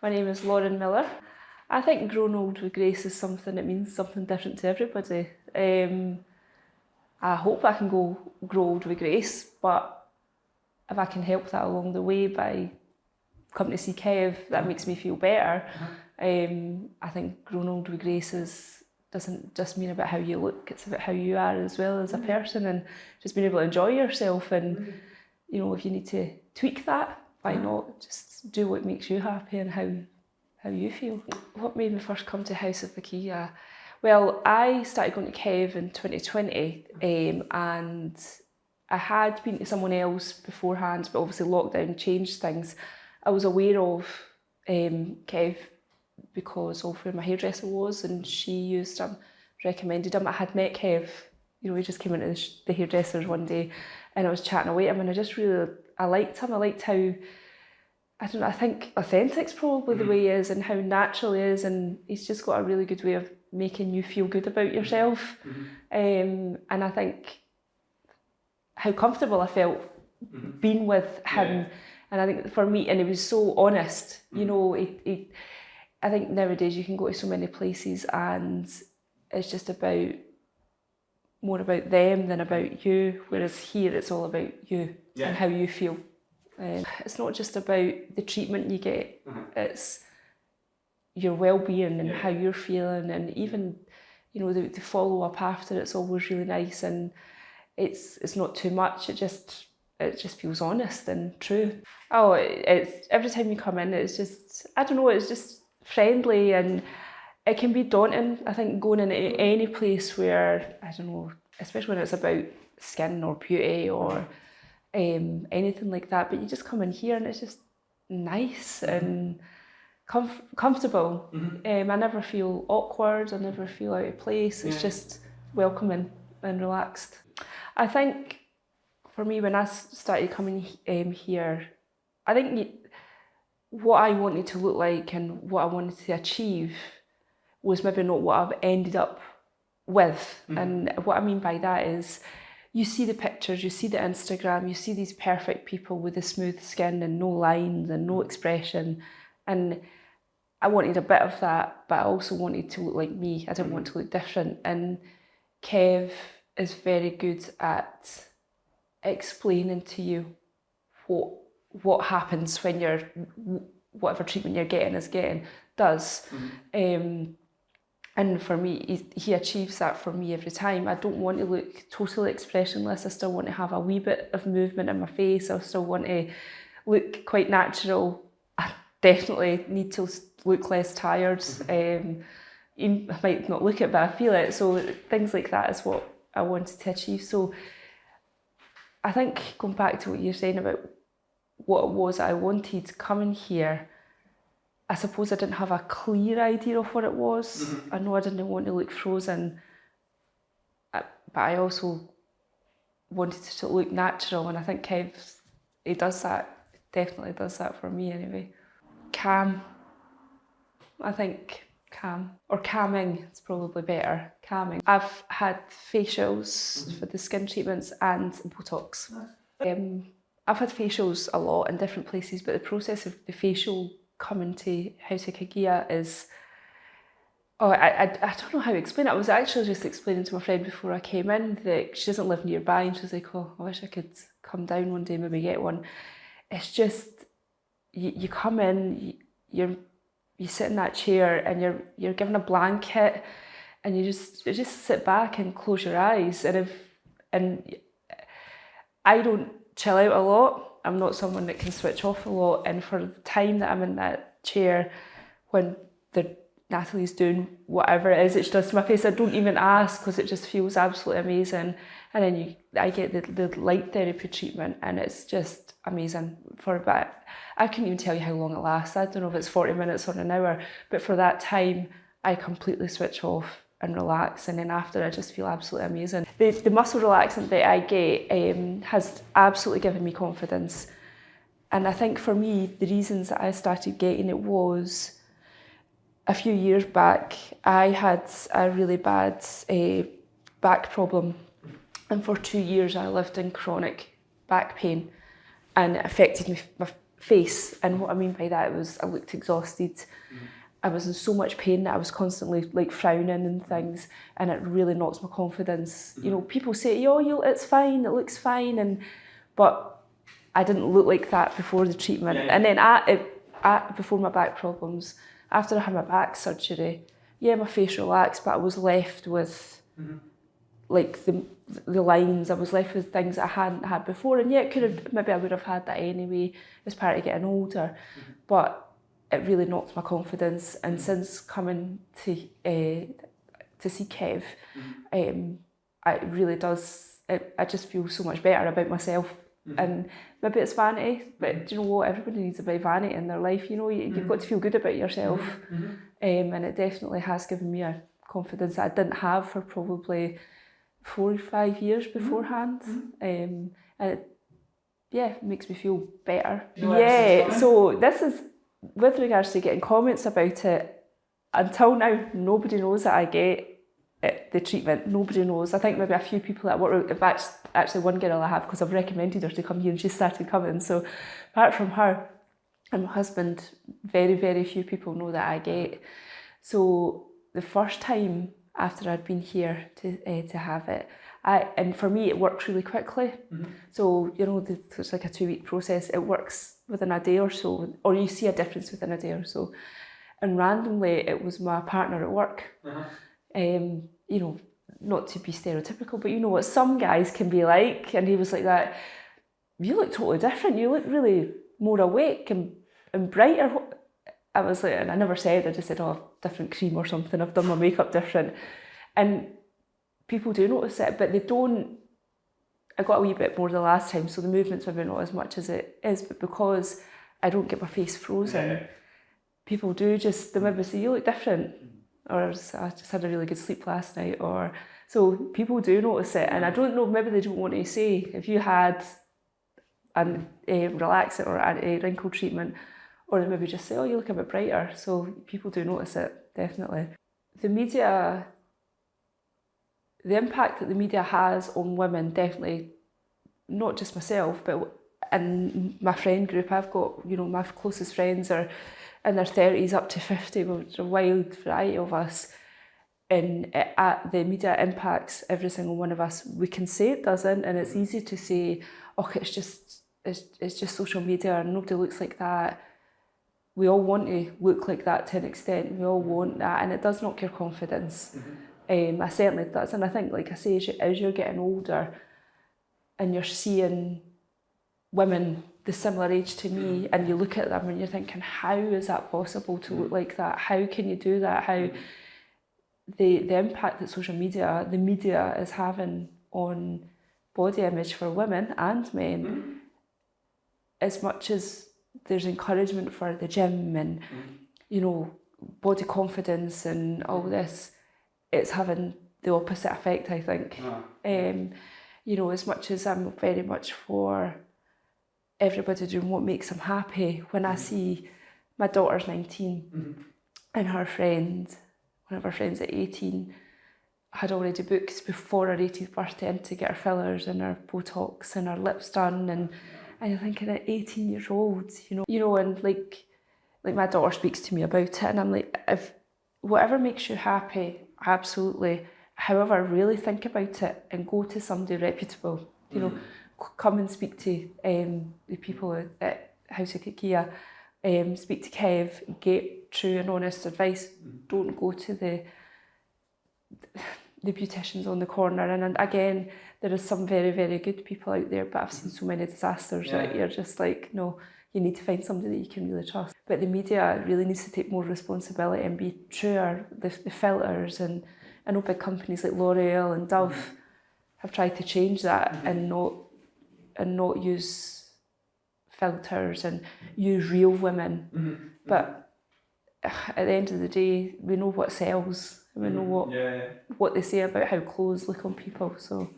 My name is Lauren Miller. I think growing old with grace is something that means something different to everybody. I hope I can grow old with grace, but if I can help that along the way by coming to see Kev, that makes me feel better. I think growing old with grace doesn't just mean about how you look, it's about how you are as well as a person, and just being able to enjoy yourself. And you know, if you need to tweak that, why not just do what makes you happy and how you feel. What made me first come to House of Akia? Well, I started going to Kev in 2020, and I had been to someone else beforehand, but obviously lockdown changed things. I was aware of Kev because of where my hairdresser was, and she used him, recommended him. I had met Kev, you know, he just came into the hairdressers one day, and I was chatting away to him, and I liked him. I liked how, I don't know, I think authentic's probably the way he is, and how natural he is, and he's just got a really good way of making you feel good about yourself. And I think how comfortable I felt being with him. And I think for me, and he was so honest, you know, I think nowadays you can go to so many places and it's just more about them than about you, whereas here it's all about you and how you feel. It's not just about the treatment you get, it's your well-being and how you're feeling, and even, you know, the follow-up after, it's always really nice, and it's not too much, it just feels honest and true. Oh, it's every time you come in, it's just, I don't know, it's just friendly, and it can be daunting, I think, going into any place where, I don't know, especially when it's about skin or beauty or anything like that, but you just come in here and it's just nice and comfortable. I never feel awkward, I never feel out of place, it's just welcoming and relaxed. I think for me, when I started coming here, I think what I wanted to look like and what I wanted to achieve was maybe not what I've ended up with. And what I mean by that is, you see the pictures, you see the Instagram, you see these perfect people with the smooth skin and no lines and no expression. And I wanted a bit of that, but I also wanted to look like me. I didn't want to look different. And Kev is very good at explaining to you what happens when whatever treatment you're getting does. And for me, he achieves that for me every time. I don't want to look totally expressionless. I still want to have a wee bit of movement in my face. I still want to look quite natural. I definitely need to look less tired. I might not look it, but I feel it. So things like that is what I wanted to achieve. So I think going back to what you're saying about what it was I wanted coming here, I suppose I didn't have a clear idea of what it was. I know I didn't want to look frozen, but I also wanted to look natural, and I think Kev, he does that, definitely does that for me anyway. Calm, I think calm, or calming, it's probably better, calming. I've had facials for the skin treatments and Botox. I've had facials a lot in different places, but the process of the facial coming to House of Kagia is, I don't know how to explain it. I was actually just explaining to my friend before I came in that she doesn't live nearby, and she's like, oh, I wish I could come down one day, maybe get one. It's just, you come in, you sit in that chair and you're given a blanket, and you just sit back and close your eyes. And I don't chill out a lot. I'm not someone that can switch off a lot, and for the time that I'm in that chair, when Natalie's doing whatever it is that she does to my face, I don't even ask, because it just feels absolutely amazing. And then I get the light therapy treatment, and it's just amazing for a bit. I couldn't even tell you how long it lasts. I don't know if it's 40 minutes or an hour, but for that time, I completely switch off and relax, and then after I just feel absolutely amazing. The muscle relaxant that I get has absolutely given me confidence, and I think for me the reasons that I started getting it was a few years back I had a really bad back problem, and for 2 years I lived in chronic back pain, and it affected me face. And what I mean by that was I looked exhausted. I was in so much pain that I was constantly like frowning and things, and it really knocks my confidence. You know, people say, "Oh, it's fine, it looks fine," but I didn't look like that before the treatment. Yeah. And then before my back problems, after I had my back surgery, my face relaxed, but I was left with like the lines. I was left with things that I hadn't had before, and it could have, maybe I would have had that anyway as part of getting older, but it really knocked my confidence. And since coming to see Kev, it really does. I just feel so much better about myself. And maybe it's vanity, but do you know what? Everybody needs a bit of vanity in their life. You know, you've got to feel good about yourself, and it definitely has given me a confidence that I didn't have for probably 4 or 5 years beforehand. And it makes me feel better. So this is with regards to getting comments about it. Until now, nobody knows that I get the treatment. Nobody knows. I think maybe a few people that work with, actually one girl I have, because I've recommended her to come here and she started coming. So apart from her and my husband, very, very few people know that I get. So the first time after I'd been here to have it, and for me it works really quickly. So you know, it's like a 2-week process. It works within a day or so, or you see a difference within a day or so. And randomly, it was my partner at work. You know, not to be stereotypical, but you know what some guys can be like, and he was like that. You look totally different. You look really more awake and brighter. I was like, and I never said. I just said, "Oh, different cream or something. I've done my makeup different." And people do notice it, but they don't. I got a wee bit more the last time, so the movements maybe not as much as it is, but because I don't get my face frozen, people do just, they maybe say, "You look different," or "I just had a really good sleep last night," or so people do notice it. And I don't know, maybe they don't want to say, if you had a relaxant or a wrinkle treatment, or they maybe just say, "Oh, you look a bit brighter." So people do notice it, definitely. The media, the impact that the media has on women, definitely, not just myself, but in my friend group, I've got, you know, my closest friends are in their 30s up to 50, which is a wide variety of us. And the media impacts every single one of us. We can say it doesn't, and it's easy to say, "Oh, it's just social media and nobody looks like that." We all want to look like that to an extent. We all want that, and it does knock your confidence. I certainly does, and I think, like I say, as you're getting older, and you're seeing women the similar age to me, and you look at them and you're thinking, how is that possible to look like that? How can you do that? How the impact that social media, the media is having on body image for women and men, as much as there's encouragement for the gym and you know, body confidence and all this, it's having the opposite effect, I think. You know, as much as I'm very much for everybody doing what makes them happy, when I see my daughter's 19 and her friend, one of her friends at 18, had already booked before her 18th birthday in to get her fillers and her Botox and her lips done, and you're thinking at 18 years old, you know, and like my daughter speaks to me about it, and I'm like, if whatever makes you happy, absolutely. However, really think about it and go to somebody reputable. You know, come and speak to the people at House of Kakia, speak to Kev, get true and honest advice. Don't go to the beauticians on the corner. And again, there are some very, very good people out there, but I've seen so many disasters that you're just like, no, you need to find somebody that you can really trust. But the media really needs to take more responsibility and be truer. The filters, and I know big companies like L'Oreal and Dove have tried to change that and not use filters and use real women. But at the end of the day, we know what sells. We know what they say about how clothes look on people. So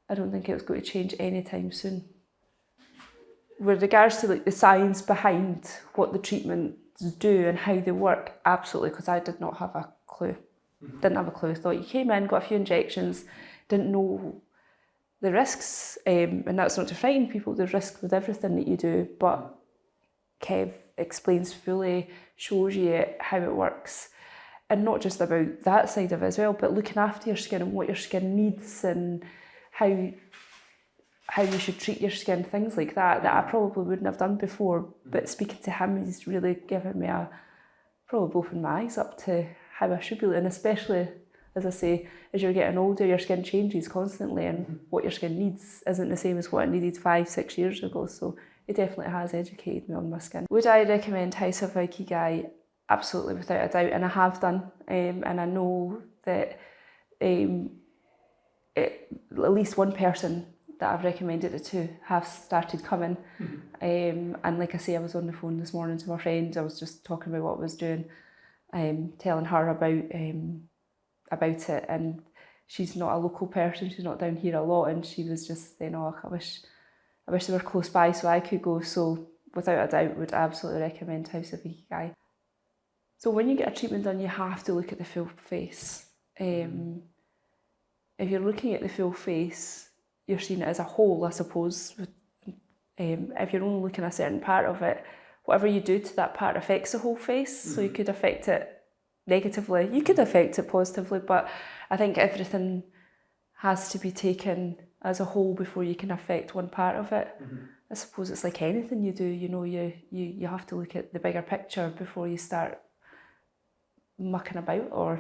I don't think it's going to change anytime soon. With regards to like the science behind what the treatments do and how they work, absolutely, because I did not have a clue. Didn't have a clue. Thought you came in, got a few injections, didn't know the risks, and that's not to frighten people. There's risks with everything that you do, but Kev explains fully, shows you how it works. And not just about that side of it as well, but looking after your skin and what your skin needs and how you should treat your skin, things like that I probably wouldn't have done before. But speaking to him, he's really given me probably opened my eyes up to how I should be, and especially, as I say, as you're getting older, your skin changes constantly, and what your skin needs isn't the same as what it needed 5-6 years ago. So it definitely has educated me on my skin. Would I recommend House of Ikigai? Absolutely, without a doubt, and I have done, and I know that at least one person that I've recommended it to have started coming. And like I say, I was on the phone this morning to my friend. I was just talking about what I was doing, telling her about it, and she's not a local person, she's not down here a lot, and she was just saying, oh, I wish they were close by so I could go. So without a doubt, would absolutely recommend House of Ikigai. So when you get a treatment done, you have to look at the full face. If you're looking at the full face, you're seeing it as a whole, I suppose. If you're only looking at a certain part of it, whatever you do to that part affects the whole face. So you could affect it negatively, you could affect it positively, but I think everything has to be taken as a whole before you can affect one part of it. I suppose it's like anything you do, you have to look at the bigger picture before you start mucking about or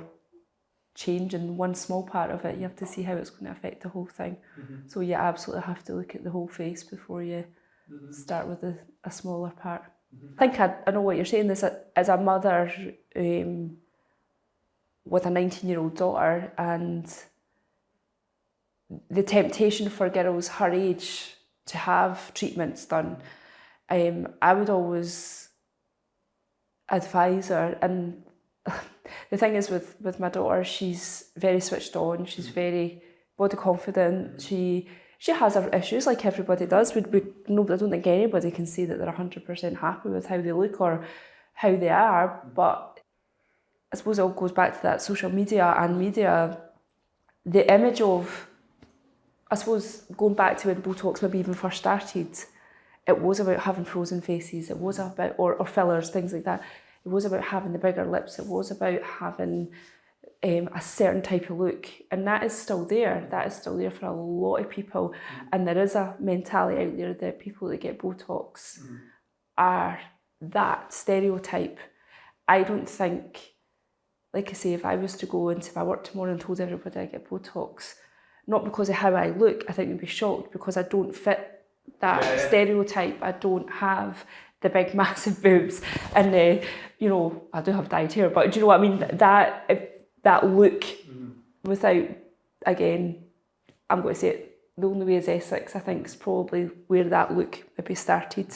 changing one small part of it. You have to see how it's going to affect the whole thing. So you absolutely have to look at the whole face before you start with a smaller part. I think I know what you're saying. As a mother with a 19-year-old daughter, and the temptation for girls her age to have treatments done, I would always advise her. And the thing is with my daughter, she's very switched on, she's very body confident, she has her issues like everybody does. No, I don't think anybody can say that they're 100% happy with how they look or how they are, but I suppose it all goes back to that social media and media. The image of, I suppose, going back to when Botox maybe even first started, it was about having frozen faces, it was about, or fillers, things like that. It was about having the bigger lips, it was about having a certain type of look, and that is still there. That is still there for a lot of people, and there is a mentality out there that people that get Botox are that stereotype. I don't think, like I say, if I was to go into my work tomorrow and told everybody I get Botox, not because of how I look, I think they'd be shocked because I don't fit that stereotype. I don't have the big massive boobs, and I do have dyed hair, but do you know what I mean? That look, without, again, I'm going to say it, The Only Way is Essex, I think, is probably where that look maybe started.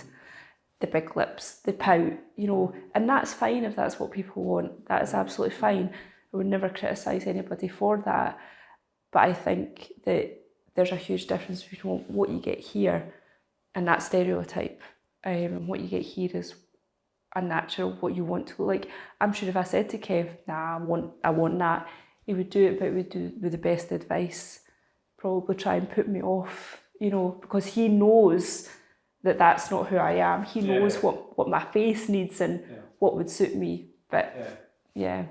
The big lips, the pout, and that's fine if that's what people want. That is absolutely fine. I would never criticise anybody for that. But I think that there's a huge difference between what you get here and that stereotype. And what you get here is a natural, what you want to look like. I'm sure if I said to Kev, nah, I want that, he would do it, but he would do it with the best advice. Probably try and put me off, because he knows that that's not who I am. He knows what my face needs and what would suit me. But yeah.